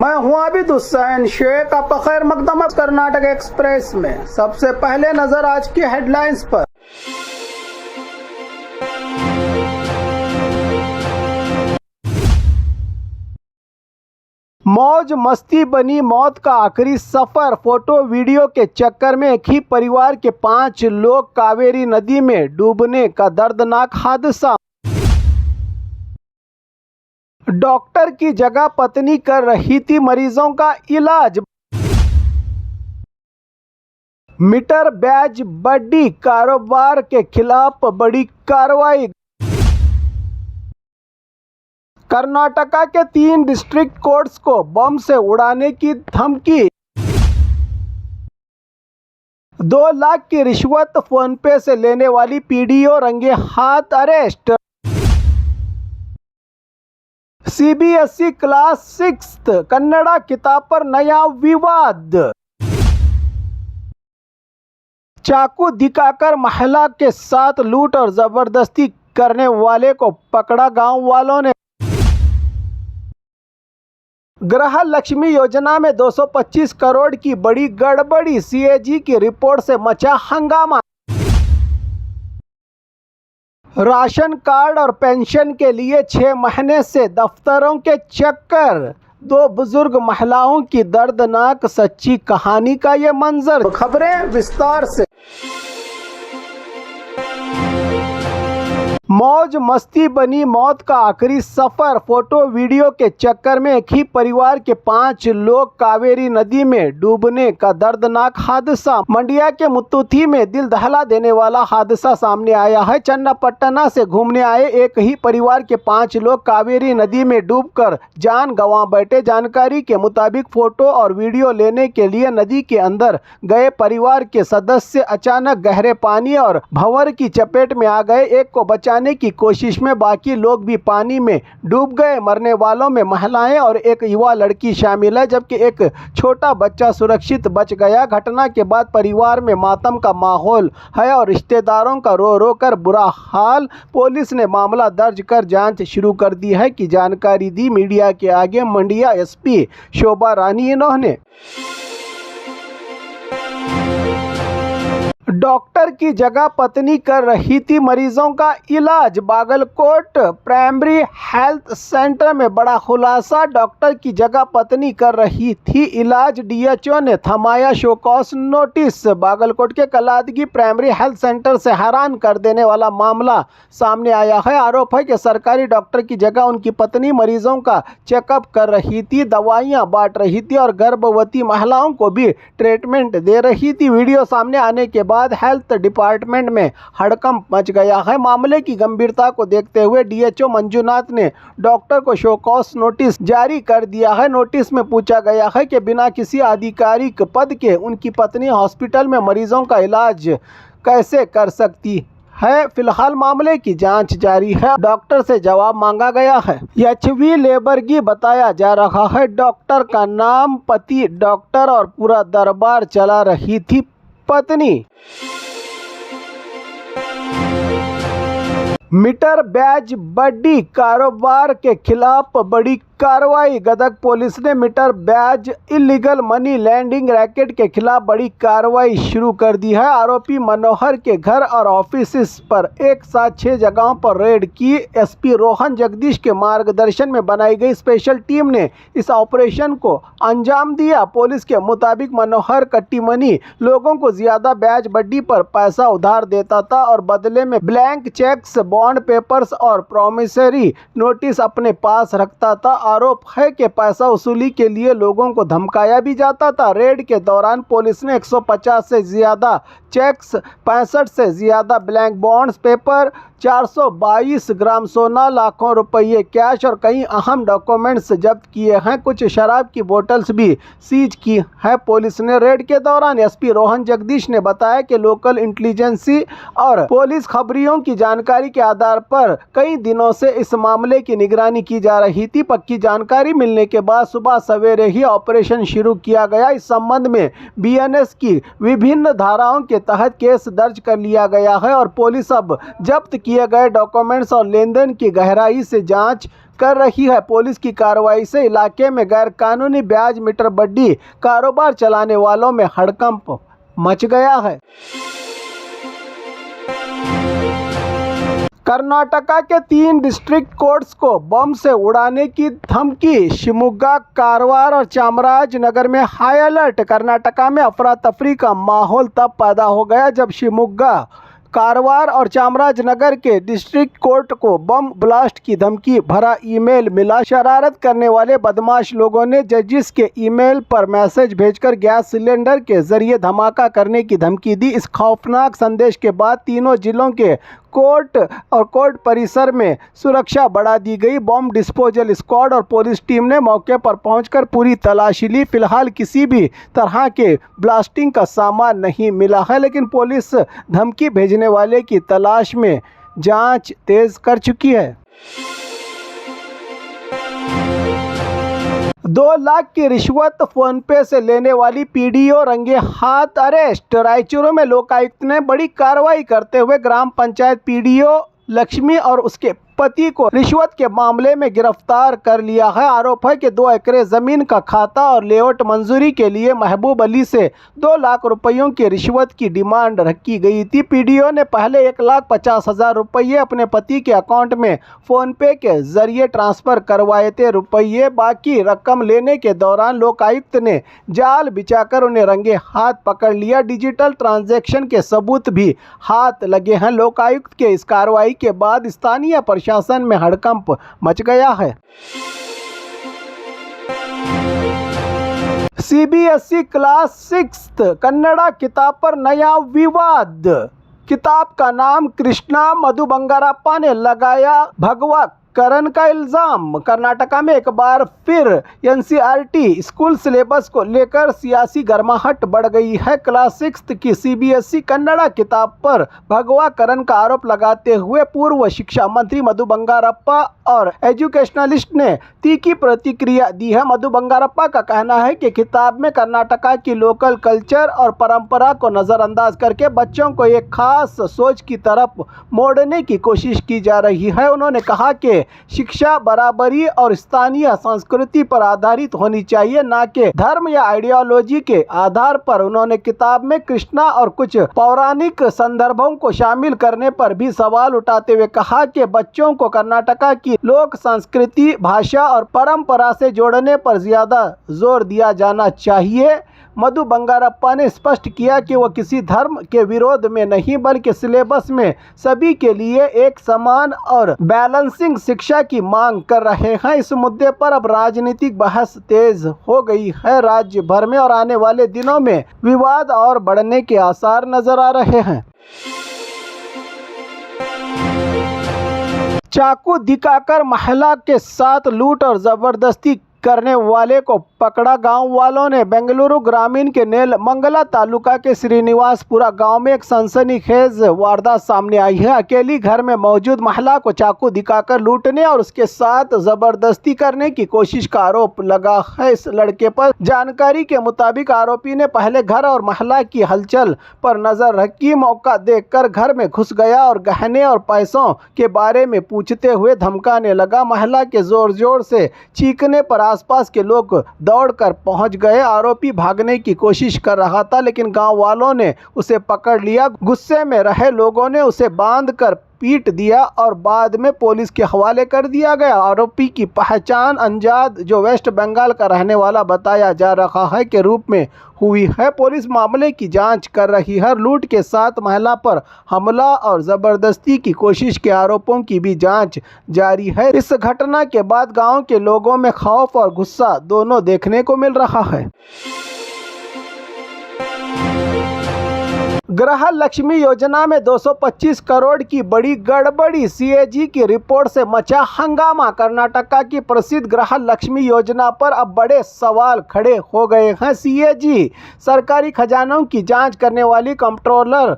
मैं हूं आबिद हुसैन शेख। आपका खैर मकदम कर्नाटक एक्सप्रेस में। सबसे पहले नजर आज की हेडलाइंस पर। मौज मस्ती बनी मौत का आखिरी सफर। फोटो वीडियो के चक्कर में एक ही परिवार के 5 लोग कावेरी नदी में डूबने का दर्दनाक हादसा। डॉक्टर की जगह पत्नी कर रही थी मरीजों का इलाज। मीटर बैज बड्डी कारोबार के खिलाफ बड़ी कार्रवाई। कर्नाटका के 3 डिस्ट्रिक्ट कोर्ट्स को बम से उड़ाने की धमकी। 2 लाख की रिश्वत फोनपे से लेने वाली पीडीओ रंगे हाथ अरेस्ट। सीबीएसई क्लास 6 कन्नड़ा किताब पर नया विवाद। चाकू दिखाकर महिला के साथ लूट और जबरदस्ती करने वाले को पकड़ा गांव वालों ने। गृह लक्ष्मी योजना में 225 करोड़ की बड़ी गड़बड़ी। सीएजी की रिपोर्ट से मचा हंगामा। राशन कार्ड और पेंशन के लिए 6 महीने से दफ्तरों के चक्कर। 2 बुजुर्ग महिलाओं की दर्दनाक सच्ची कहानी का ये मंजर। खबरें विस्तार से। मौज मस्ती बनी मौत का आखिरी सफर। फोटो वीडियो के चक्कर में एक ही परिवार के 5 लोग कावेरी नदी में डूबने का दर्दनाक हादसा। मंडिया के मुत्तुथी में दिल दहला देने वाला हादसा सामने आया है। चन्नापट्टना से घूमने आए एक ही परिवार के 5 लोग कावेरी नदी में डूबकर जान गंवा बैठे। जानकारी के मुताबिक फोटो और वीडियो लेने के लिए नदी के अंदर गए परिवार के सदस्य अचानक गहरे पानी और भंवर की चपेट में आ गए। एक को बचाने की कोशिश में बाकी लोग भी पानी में डूब गए। मरने वालों में महिलाएं और एक युवा लड़की शामिल है, जबकि एक छोटा बच्चा सुरक्षित बच गया। घटना के बाद परिवार में मातम का माहौल है और रिश्तेदारों का रो रो कर बुरा हाल। पुलिस ने मामला दर्ज कर जांच शुरू कर दी है कि जानकारी दी मीडिया के आगे मंडिया एसपी शोभा रानी। इन्होंने डॉक्टर की जगह पत्नी कर रही थी मरीजों का इलाज। बागलकोट प्राइमरी हेल्थ सेंटर में बड़ा खुलासा। डॉक्टर की जगह पत्नी कर रही थी इलाज। डीएचओ ने थमाया शोकॉस नोटिस। बागलकोट के कलादगी प्राइमरी हेल्थ सेंटर से हैरान कर देने वाला मामला सामने आया है। आरोप है कि सरकारी डॉक्टर की जगह उनकी पत्नी मरीजों का चेकअप कर रही थी, दवाइयां बांट रही थी और गर्भवती महिलाओं को भी ट्रीटमेंट दे रही थी। वीडियो सामने आने के बाद हेल्थ डिपार्टमेंट में हड़कंप मच गया है। मामले की गंभीरता को देखते हुए डीएचओ मंजुनाथ ने डॉक्टर को शोकॉस नोटिस जारी कर दिया है। नोटिस में पूछा गया है कि बिना किसी आधिकारिक पद के उनकी पत्नी हॉस्पिटल में मरीजों का इलाज कैसे कर सकती है। फिलहाल मामले की जांच जारी है। डॉक्टर से जवाब मांगा गया है। एचवी लेबरगी बताया जा रहा है। डॉक्टर का नाम, पति डॉक्टर और पूरा दरबार चला रही थी पत्नी। मीटर बैज बड्डी कारोबार के खिलाफ बड़ी कार्रवाई। गदग पुलिस ने मीटर बैज इलीगल मनी लैंडिंग रैकेट के खिलाफ बड़ी कार्रवाई शुरू कर दी है। आरोपी मनोहर के घर और ऑफिस पर एक साथ 6 जगहों पर रेड की। एसपी रोहन जगदीश के मार्गदर्शन में बनाई गई स्पेशल टीम ने इस ऑपरेशन को अंजाम दिया। पुलिस के मुताबिक मनोहर कट्टीमनी लोगों को ज्यादा बैज बड्डी पर पैसा उधार देता था और बदले में ब्लैंक चेक्स, बॉन्ड पेपर्स और प्रॉमिसरी नोटिस अपने पास रखता था। आरोप है कि पैसा वसूली के लिए लोगों को धमकाया भी जाता था। रेड के दौरान पुलिस ने 150 से ज्यादा चेक्स, 65 से ज्यादा ब्लैंक बॉन्ड्स पेपर, 422 ग्राम सोना, लाखों रुपये कैश और कई अहम डॉक्यूमेंट्स जब्त किए हैं। कुछ शराब की बोतल्स भी सीज की है पुलिस ने। रेड के दौरान एसपी रोहन जगदीश ने बताया कि लोकल इंटेलिजेंसी और पुलिस खबरियों की जानकारी के आधार पर कई दिनों से इस मामले की निगरानी की जा रही थी। पक्की जानकारी मिलने के बाद सुबह सवेरे ही ऑपरेशन शुरू किया गया। इस संबंध में बीएनएस की विभिन्न धाराओं के तहत केस दर्ज कर लिया गया है और पुलिस अब जब्त किए गए डॉक्यूमेंट्स और लेन देन की गहराई से जांच कर रही है। पुलिस की कार्रवाई से इलाके में गैर कानूनी ब्याज मीटर बड्डी कारोबार चलाने वालों में हड़कंप मच गया है। कर्नाटका के 3 डिस्ट्रिक्ट कोर्ट्स को बम से उड़ाने की धमकी। शिवमोगा, कारवार और चामराजनगर में हाई अलर्ट। कर्नाटका में अफरा तफरी का माहौल तब पैदा हो गया जब शिवमोगा, कारवार और चामराजनगर के डिस्ट्रिक्ट कोर्ट को बम ब्लास्ट की धमकी भरा ईमेल मिला। शरारत करने वाले बदमाश लोगों ने जजिस के ईमेल पर मैसेज भेजकर गैस सिलेंडर के जरिए धमाका करने की धमकी दी। इस खौफनाक संदेश के बाद तीनों जिलों के कोर्ट परिसर में सुरक्षा बढ़ा दी गई। बम डिस्पोजल स्क्वाड और पुलिस टीम ने मौके पर पहुंचकर पूरी तलाशी ली। फिलहाल किसी भी तरह के ब्लास्टिंग का सामान नहीं मिला है, लेकिन पुलिस धमकी भेजने वाले की तलाश में जांच तेज कर चुकी है। 2 लाख की रिश्वत फोन पे से लेने वाली पीडीओ रंगे हाथ अरेस्ट। रायचूर में लोकायुक्त ने बड़ी कार्रवाई करते हुए ग्राम पंचायत पीडीओ लक्ष्मी और उसके पति को रिश्वत के मामले में गिरफ्तार कर लिया है। आरोप है कि 2 एकड़ जमीन का खाता और लेआउट मंजूरी के लिए महबूब अली से 2 लाख रुपयों की रिश्वत की डिमांड रखी गई थी। पीडीओ ने पहले 1,50,000 रुपये अपने पति के अकाउंट में फोन पे के जरिए ट्रांसफर करवाए थे। रुपये बाकी रकम लेने के दौरान लोकायुक्त ने जाल बिछाकर उन्हें रंगे हाथ पकड़ लिया। डिजिटल ट्रांजैक्शन के सबूत भी हाथ लगे हैं। लोकायुक्त के इस कार्रवाई के बाद स्थानीय शासन में हड़कंप मच गया है। सीबीएसई क्लास 6 कन्नड़ा किताब पर नया विवाद। किताब का नाम कृष्णा। मधु बंगारप्पा ने लगाया भगवा करण का इल्जाम। कर्नाटका में एक बार फिर एनसीईआरटी स्कूल सिलेबस को लेकर सियासी गर्माहट बढ़ गई है। क्लास 6 की सीबीएसई कन्नड़ा किताब पर भगवा करण का आरोप लगाते हुए पूर्व शिक्षा मंत्री मधु बंगारप्पा और एजुकेशनलिस्ट ने तीखी प्रतिक्रिया दी है। मधु बंगारप्पा का कहना है कि किताब में कर्नाटका की लोकल कल्चर और परंपरा को नज़रअंदाज करके बच्चों को एक खास सोच की तरफ मोड़ने की कोशिश की जा रही है। उन्होंने कहा कि शिक्षा बराबरी और स्थानीय संस्कृति पर आधारित होनी चाहिए, न कि धर्म या आइडियोलॉजी के आधार पर। उन्होंने किताब में कृष्णा और कुछ पौराणिक संदर्भों को शामिल करने पर भी सवाल उठाते हुए कहा कि बच्चों को कर्नाटका की लोक संस्कृति, भाषा और परंपरा से जोड़ने पर ज्यादा जोर दिया जाना चाहिए। मधु बंगारप्पा ने स्पष्ट किया कि वो किसी धर्म के विरोध में नहीं, बल्कि सिलेबस में सभी के लिए एक समान और बैलेंसिंग शिक्षा की मांग कर रहे हैं। इस मुद्दे पर अब राजनीतिक बहस तेज हो गई है। राज्य भर में और आने वाले दिनों में विवाद और बढ़ने के आसार नजर आ रहे हैं। चाकू दिखाकर महिला के साथ लूट और जबरदस्ती करने वाले को पकड़ा। गांव वालों ने बेंगलुरु ग्रामीण के नेलमंगला तालुका के श्रीनिवासपुरा गांव में एक सनसनीखेज वारदात सामने आई है। अकेली घर में मौजूद महिला को चाकू दिखाकर लूटने और उसके साथ जबरदस्ती करने की कोशिश का आरोप लगा है इस लड़के पर। जानकारी के मुताबिक आरोपी ने पहले घर और महिला की हलचल पर नजर रखी। मौका देखकर घर में घुस गया और गहने और पैसों के बारे में पूछते हुए धमकाने लगा। महिला के जोर जोर से चीखने पर आसपास के लोग दौड़कर पहुंच गए। आरोपी भागने की कोशिश कर रहा था, लेकिन गांव वालों ने उसे पकड़ लिया। गुस्से में रहे लोगों ने उसे बांधकर पीट दिया और बाद में पुलिस के हवाले कर दिया गया। आरोपी की पहचान अंजाद, जो वेस्ट बंगाल का रहने वाला बताया जा रहा है, के रूप में हुई है। पुलिस मामले की जांच कर रही है। लूट के साथ महिला पर हमला और जबरदस्ती की कोशिश के आरोपों की भी जांच जारी है। इस घटना के बाद गांव के लोगों में खौफ और गुस्सा दोनों देखने को मिल रहा है। गृह लक्ष्मी योजना में 225 करोड़ की बड़ी गड़बड़ी। सीएजी की रिपोर्ट से मचा हंगामा। कर्नाटका की प्रसिद्ध गृह लक्ष्मी योजना पर अब बड़े सवाल खड़े हो गए हैं। सीएजी सरकारी खजानों की जांच करने वाली कंट्रोलर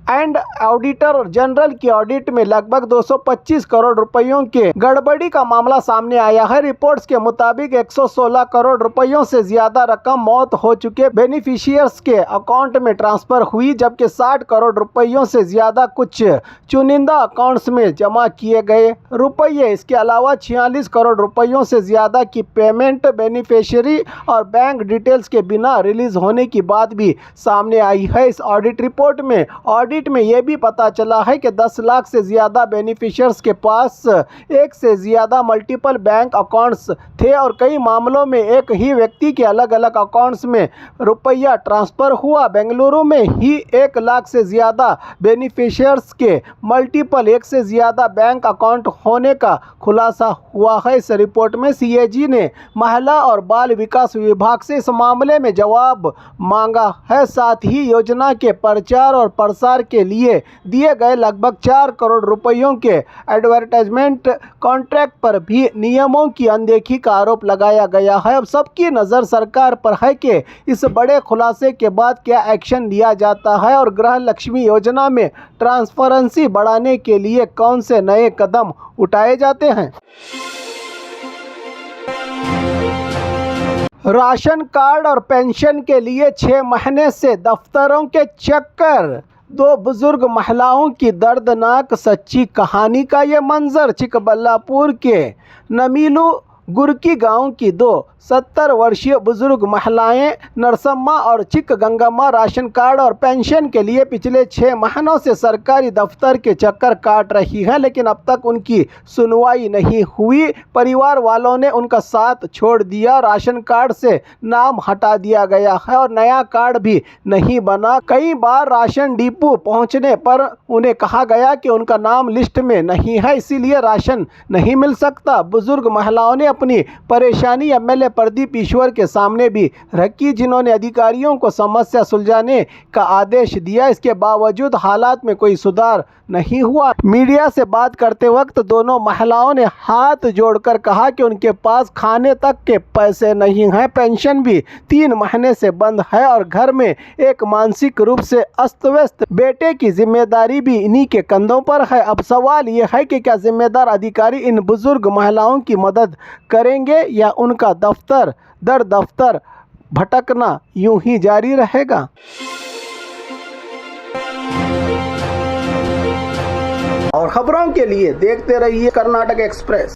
एंड ऑडिटर जनरल की ऑडिट में लगभग 225 करोड़ रुपयों के गड़बड़ी का मामला सामने आया है। रिपोर्ट्स के मुताबिक 116 करोड़ रुपयों से ज्यादा रकम मौत हो चुके बेनिफिशियर्स के अकाउंट में ट्रांसफर हुई, जबकि 60 करोड़ रुपयों से ज्यादा कुछ चुनिंदा अकाउंट्स में जमा किए गए रुपये। इसके अलावा 46 करोड़ रुपयों से ज्यादा की पेमेंट बेनिफिशियरी और बैंक डिटेल्स के बिना रिलीज होने की बात भी सामने आई है। इस ऑडिट रिपोर्ट में यह भी पता चला है कि 10 लाख से ज्यादा बेनिफिशियर्स के पास एक से ज्यादा मल्टीपल बैंक अकाउंट्स थे और कई मामलों में एक ही व्यक्ति के अलग अलग अकाउंट्स में रुपया ट्रांसफर हुआ। बेंगलुरु में ही 1 लाख से ज्यादा बेनिफिशियर्स के मल्टीपल एक से ज्यादा बैंक अकाउंट होने का खुलासा हुआ है। इस रिपोर्ट में सीएजी ने महिला और बाल विकास विभाग से इस मामले में जवाब मांगा है। साथ ही योजना के प्रचार और प्रसार के लिए दिए गए लगभग 4 करोड़ रुपयों के एडवर्टाइजमेंट कॉन्ट्रैक्ट पर भी नियमों की अनदेखी का आरोप लगाया गया है। अब सबकी नज़र सरकार पर है कि इस बड़े खुलासे के बाद क्या एक्शन लिया जाता है और गृह लक्ष्मी योजना में ट्रांसपेरेंसी बढ़ाने के लिए कौन से नए कदम उठाए जाते हैं। राशन कार्ड और पेंशन के लिए 6 महीने से दफ्तरों के चक्कर। 2 बुजुर्ग महिलाओं की दर्दनाक सच्ची कहानी का ये मंजर। चिकबल्लापुर के नमीलू गुरकी गांव की 2 70 वर्षीय बुजुर्ग महिलाएं नरसम्मा और चिक गंगम्मा राशन कार्ड और पेंशन के लिए पिछले 6 महीनों से सरकारी दफ्तर के चक्कर काट रही हैं, लेकिन अब तक उनकी सुनवाई नहीं हुई। परिवार वालों ने उनका साथ छोड़ दिया। राशन कार्ड से नाम हटा दिया गया है और नया कार्ड भी नहीं बना। कई बार राशन डिपो पहुंचने पर उन्हें कहा गया कि उनका नाम लिस्ट में नहीं है, इसीलिए राशन नहीं मिल सकता। बुजुर्ग महिलाओं ने अपनी परेशानी एमएलए प्रदीप ईश्वर के सामने भी रखी, जिन्होंने अधिकारियों को समस्या सुलझाने का आदेश दिया। इसके बावजूद हालात में कोई सुधार नहीं हुआ। मीडिया से बात करते वक्त दोनों महिलाओं ने हाथ जोड़कर कहा कि उनके पास खाने तक के पैसे नहीं हैं, पेंशन भी 3 महीने से बंद है और घर में एक मानसिक रूप से अस्त व्यस्त बेटे की जिम्मेदारी भी इन्हीं के कंधों पर है। अब सवाल ये है कि क्या जिम्मेदार अधिकारी इन बुजुर्ग महिलाओं की मदद करेंगे या उनका दफ्तर दर दफ्तर भटकना यूं ही जारी रहेगा। और खबरों के लिए देखते रहिए कर्नाटक एक्सप्रेस।